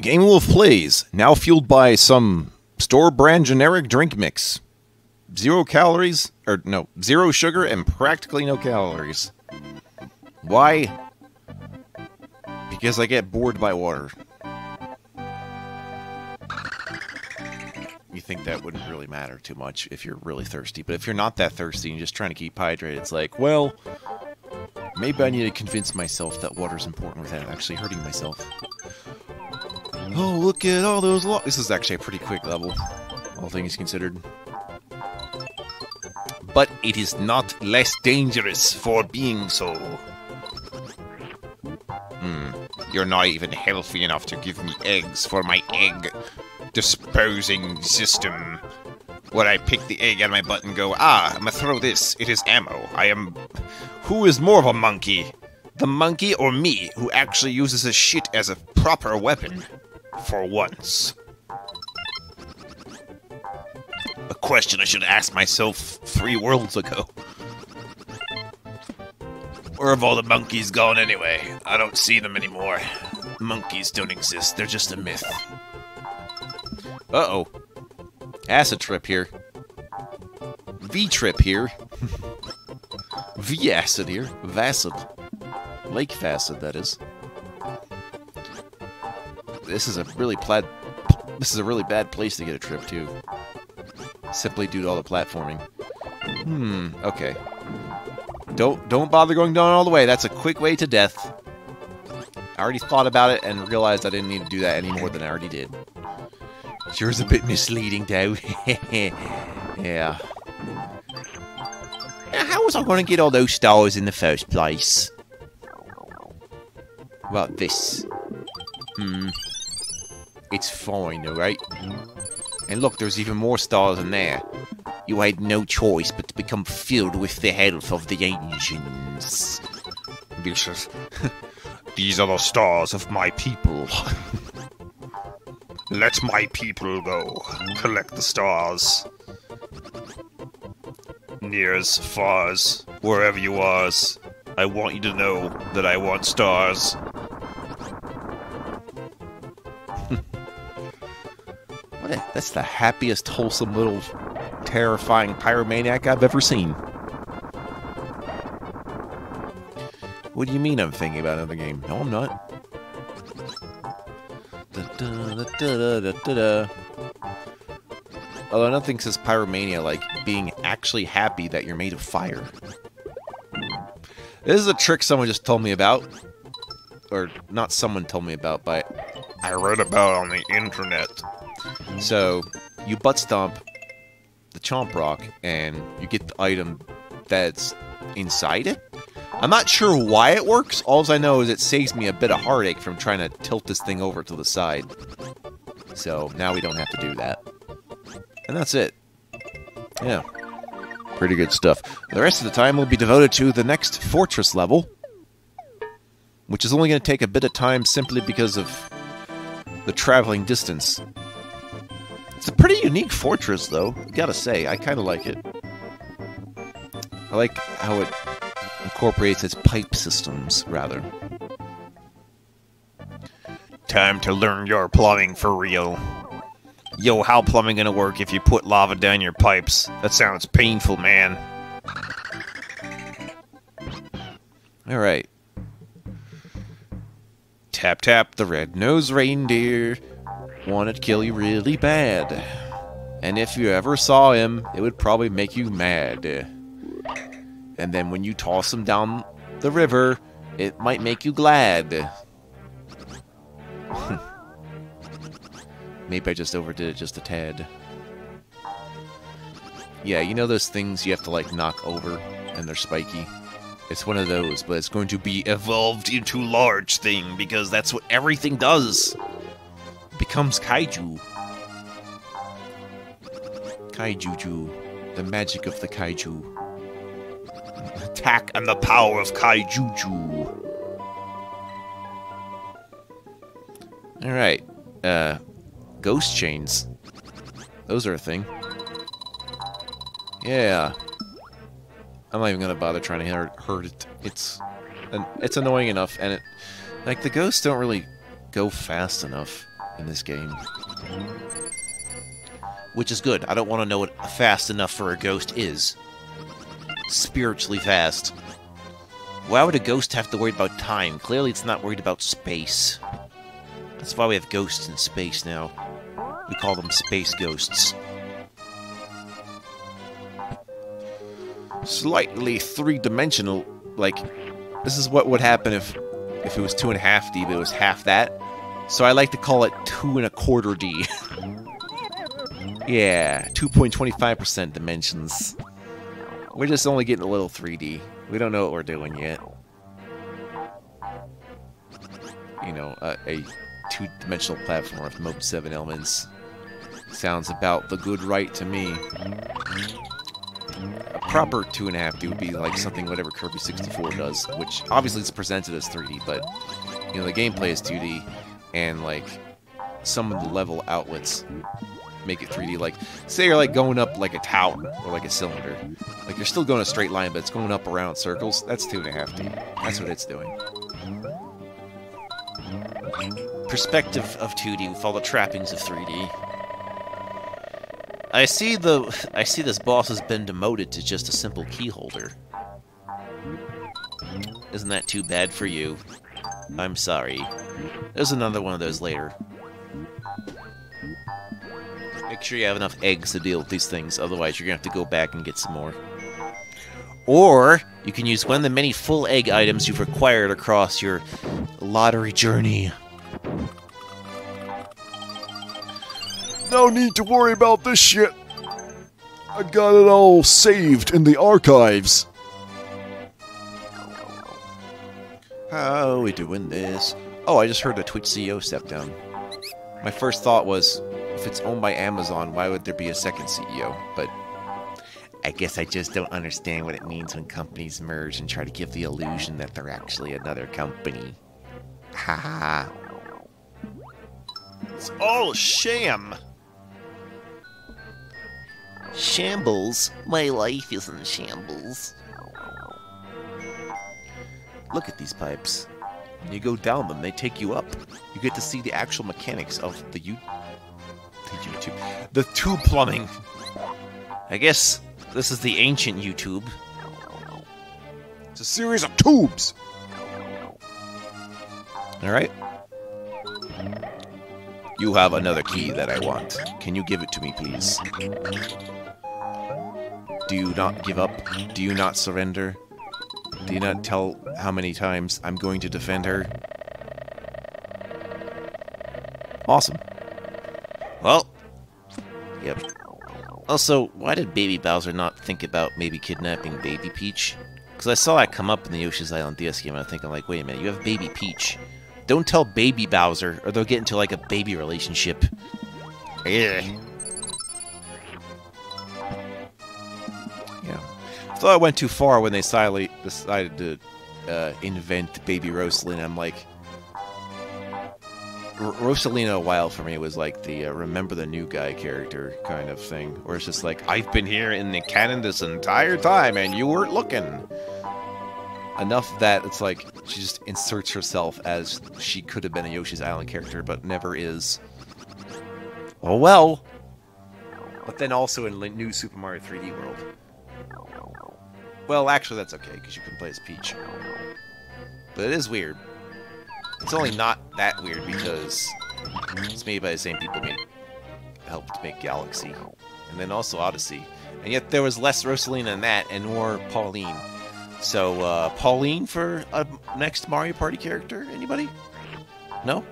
Game Wolf plays, now fueled by some store-brand generic drink mix. 0 calories, or no, 0 sugar and practically no calories. Why? Because I get bored by water. You think that wouldn't really matter too much if you're really thirsty, but if you're not that thirsty and you're just trying to keep hydrated, it's like, well, maybe I need to convince myself that water's important without actually hurting myself. Oh, look at all those This is actually a pretty quick level, all things considered. But it is not less dangerous for being so. You're not even healthy enough to give me eggs for my egg disposing system. Where I pick the egg out of my butt and go, I'm gonna throw this, it is ammo. Who is more of a monkey? The monkey or me, who actually uses his shit as a proper weapon? For once. A question I should ask myself 3 worlds ago. Where have all the monkeys gone anyway? I don't see them anymore. Monkeys don't exist, they're just a myth. Uh-oh. Acid trip here. V-trip here. V-acid here. Vacid. Lake Facid, that is. This is a really bad place to get a trip to. Simply due to all the platforming. Okay. Don't bother going down all the way. That's a quick way to death. I already thought about it and realized I didn't need to do that any more than I already did. Sure is a bit misleading, though. Yeah. How was I going to get all those stars in the first place? About this. It's fine, alright? And look, there's even more stars in there. You had no choice but to become filled with the health of the ancients. These are the stars of my people. Let my people go. Collect the stars. Nears, fars, wherever you are. I want you to know that I want stars. That's the happiest, wholesome little terrifying pyromaniac I've ever seen. What do you mean I'm thinking about another game? No, I'm not. Although nothing says pyromania like being actually happy that you're made of fire. This is a trick someone just told me about. Or, not someone told me about, but I read about on the internet. So, you butt stomp the Chomp Rock, and you get the item that's inside it. I'm not sure why it works. All I know is it saves me a bit of heartache from trying to tilt this thing over to the side. So, now we don't have to do that. And that's it. Yeah. Pretty good stuff. The rest of the time will be devoted to the next fortress level, which is only going to take a bit of time simply because of the traveling distance. It's a pretty unique fortress, though, gotta say. I kind of like it. I like how it incorporates its pipe systems, rather. Time to learn your plumbing for real. Yo, how plumbing gonna work if you put lava down your pipes? That sounds painful, man. Alright. Tap tap the red-nosed reindeer. Wanted to kill you really bad. And if you ever saw him, it would probably make you mad. And then when you toss him down the river, it might make you glad. Maybe I just overdid it just a tad. Yeah, you know those things you have to like knock over and they're spiky? It's one of those, but it's going to be evolved into large thing because that's what everything does. Becomes kaiju. Kaijuju. The magic of the kaiju. Attack and the power of kaijuju. Alright. Ghost chains. Those are a thing. Yeah. I'm not even gonna bother trying to hurt it. It's annoying enough, and like the ghosts don't really go fast enough. in this game. Which is good. I don't want to know what fast enough for a ghost is. Spiritually fast. Why would a ghost have to worry about time? Clearly it's not worried about space. That's why we have ghosts in space now. We call them space ghosts. Slightly three-dimensional. Like, this is what would happen if it was 2.5D, but it was half that. So I like to call it 2.25D. Yeah, 2.25% dimensions. We're just only getting a little 3D. We don't know what we're doing yet. You know, a two-dimensional platform with Mode 7 elements sounds about the good right to me. A proper 2.5D would be like something whatever Kirby 64 does, which obviously it's presented as 3D, but you know the gameplay is 2D, and like some of the level outlets make it 3D. Like, say you're like going up like a tower or like a cylinder, like you're still going a straight line, but it's going up around circles. That's 2.5D. That's what it's doing. Perspective of 2D with all the trappings of 3D. I see this boss has been demoted to just a simple key holder. Isn't that too bad for you? I'm sorry. There's another one of those later. Make sure you have enough eggs to deal with these things, otherwise you're gonna have to go back and get some more. Or you can use one of the many full egg items you've acquired across your lottery journey. No need to worry about this shit. I got it all saved in the archives. How are we doing this? Oh, I just heard a Twitch CEO step down. My first thought was, if it's owned by Amazon, why would there be a second CEO? But I guess I just don't understand what it means when companies merge and try to give the illusion that they're actually another company. Haha. It's all a sham. Shambles? My life is in shambles. Look at these pipes. When you go down them, they take you up. You get to see the actual mechanics of the tube plumbing. I guess this is the ancient YouTube. It's a series of tubes. Alright. You have another key that I want. Can you give it to me, please? Do you not give up? Do you not surrender? Do you not tell how many times I'm going to defend her? Awesome. Well. Yep. Also, why did Baby Bowser not think about maybe kidnapping Baby Peach? Because I saw that come up in the Yoshi's Island DS game, and I'm thinking like, wait a minute, you have Baby Peach. Don't tell Baby Bowser, or they'll get into like a baby relationship. Yeah. Yeah. I thought I went too far when they silently decided to invent Baby Rosalina. I'm like, Rosalina a while for me was like the remember the new guy character kind of thing, where it's just like, I've been here in the canon this entire time and you weren't looking. Enough that it's like she just inserts herself as she could have been a Yoshi's Island character, but never is. Oh well. But then also in New Super Mario 3D World. Well, actually that's okay, because you can play as Peach. But it is weird. It's only not that weird because it's made by the same people who helped make Galaxy. And then also Odyssey. And yet there was less Rosalina in that and more Pauline. So, Pauline for a next Mario Party character? Anybody? No?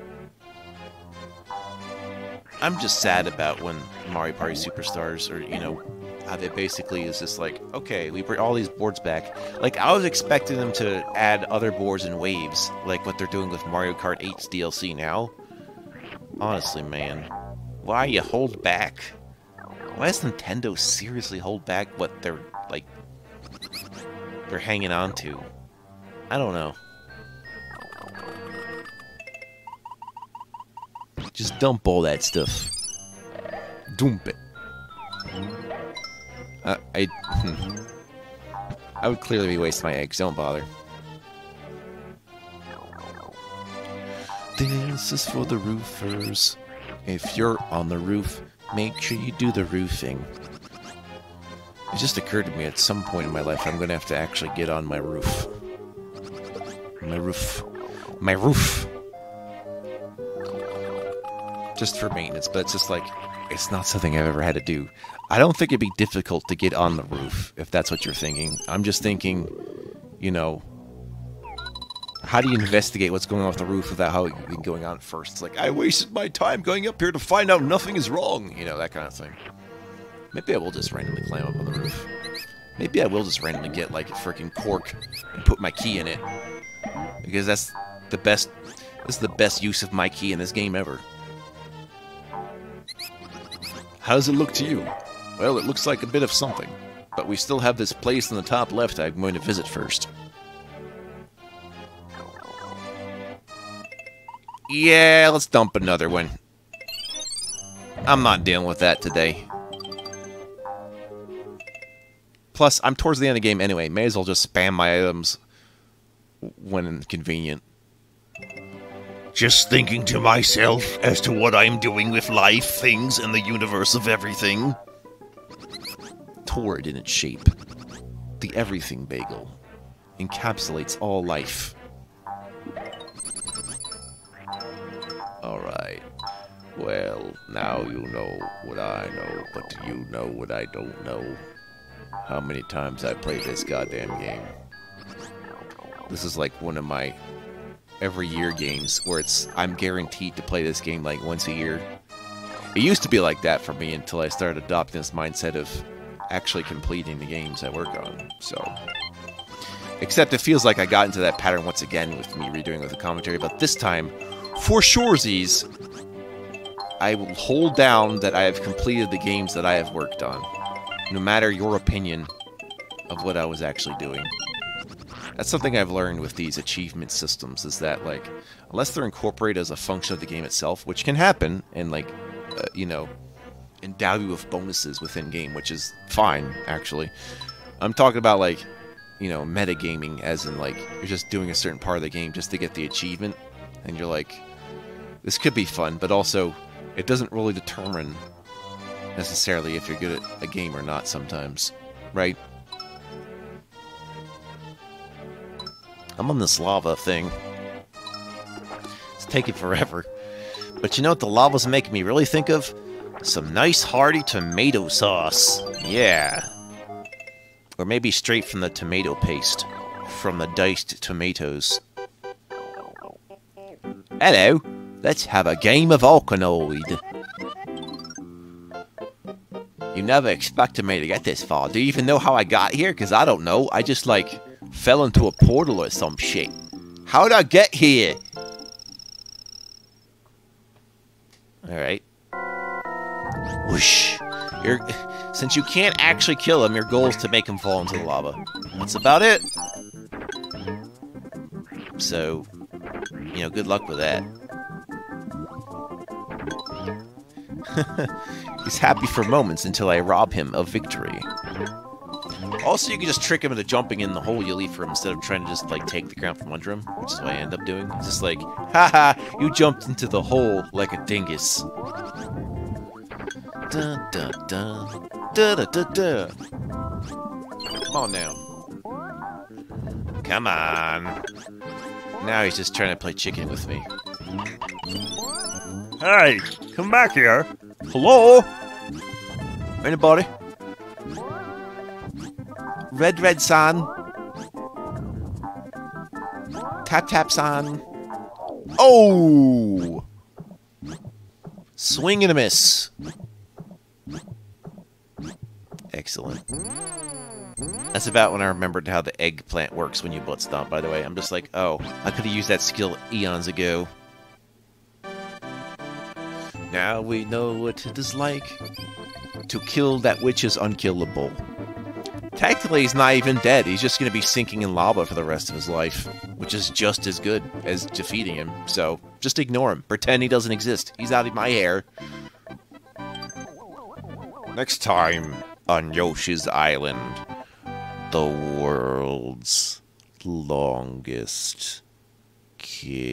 I'm just sad about when Mario Party Superstars, or, you know, how they basically is just like, okay, we bring all these boards back. Like, I was expecting them to add other boards in waves, like what they're doing with Mario Kart 8's DLC now. Honestly, man. Why you hold back? Why does Nintendo seriously hold back what they're, like, they're hanging on to? I don't know. Just dump all that stuff. Dump it. I would clearly be wasting my eggs. Don't bother. This is for the roofers. If you're on the roof, make sure you do the roofing. It just occurred to me at some point in my life I'm going to have to actually get on my roof. My roof. My roof! Just for maintenance, but it's just like, it's not something I've ever had to do. I don't think it'd be difficult to get on the roof, if that's what you're thinking. I'm just thinking, you know, how do you investigate what's going on with the roof without how it being going on first? It's like, I wasted my time going up here to find out nothing is wrong. You know, that kind of thing. Maybe I will just randomly climb up on the roof. Maybe I will just randomly get, like, a freaking cork and put my key in it. Because that's the best... This is the best use of my key in this game ever. How does it look to you? Well, it looks like a bit of something. But we still have this place in the top left I'm going to visit first. Yeah, let's dump another one. I'm not dealing with that today. Plus, I'm towards the end of the game anyway. May as well just spam my items when convenient. Just thinking to myself as to what I'm doing with life, things, and the universe of everything. Torrid in its shape. The everything bagel encapsulates all life. Alright. Well, now you know what I know, but do you know what I don't know? How many times I played this goddamn game. This is like one of my every year games where I'm guaranteed to play this game like once a year. It used to be like that for me until I started adopting this mindset of actually completing the games I work on. So, except it feels like I got into that pattern once again with me redoing with the commentary, but this time, for surezies, I will hold down that I have completed the games that I have worked on. No matter your opinion of what I was actually doing. That's something I've learned with these achievement systems, is that, like, unless they're incorporated as a function of the game itself, which can happen, and, like, you know, endow you with bonuses within game, which is fine, actually. I'm talking about, like, you know, metagaming, as in, like, you're just doing a certain part of the game just to get the achievement, and you're like, this could be fun, but also, it doesn't really determine necessarily if you're good at a game or not sometimes, right? I'm on this lava thing. It's taking forever. But you know what the lava's making me really think of? Some nice hearty tomato sauce. Yeah. Or maybe straight from the tomato paste. From the diced tomatoes. Hello. Let's have a game of Alkanoid. You never expected me to get this far. Do you even know how I got here? Because I don't know. I just, like, fell into a portal or some shit. How'd I get here? Alright. Whoosh. Since you can't actually kill him, your goal is to make him fall into the lava. That's about it. So, you know, good luck with that. He's happy for moments until I rob him of victory. Also, you can just trick him into jumping in the hole you leave for him instead of trying to just, like, take the ground from under him, which is what I end up doing. It's just like, haha, you jumped into the hole like a dingus. Dun dun dun. Da da da da. Come on now. Come on. Now he's just trying to play chicken with me. Hey, come back here. Hello? Anybody? Red san. Tap san. Oh! Swing and a miss. Excellent. That's about when I remembered how the eggplant works when you butt stomp, by the way. I'm just like, oh, I could have used that skill eons ago. Now we know what it is like to kill that which is unkillable. Technically, he's not even dead. He's just going to be sinking in lava for the rest of his life, which is just as good as defeating him. So, just ignore him. Pretend he doesn't exist. He's out of my hair. Next time on Yoshi's Island, the world's longest cave.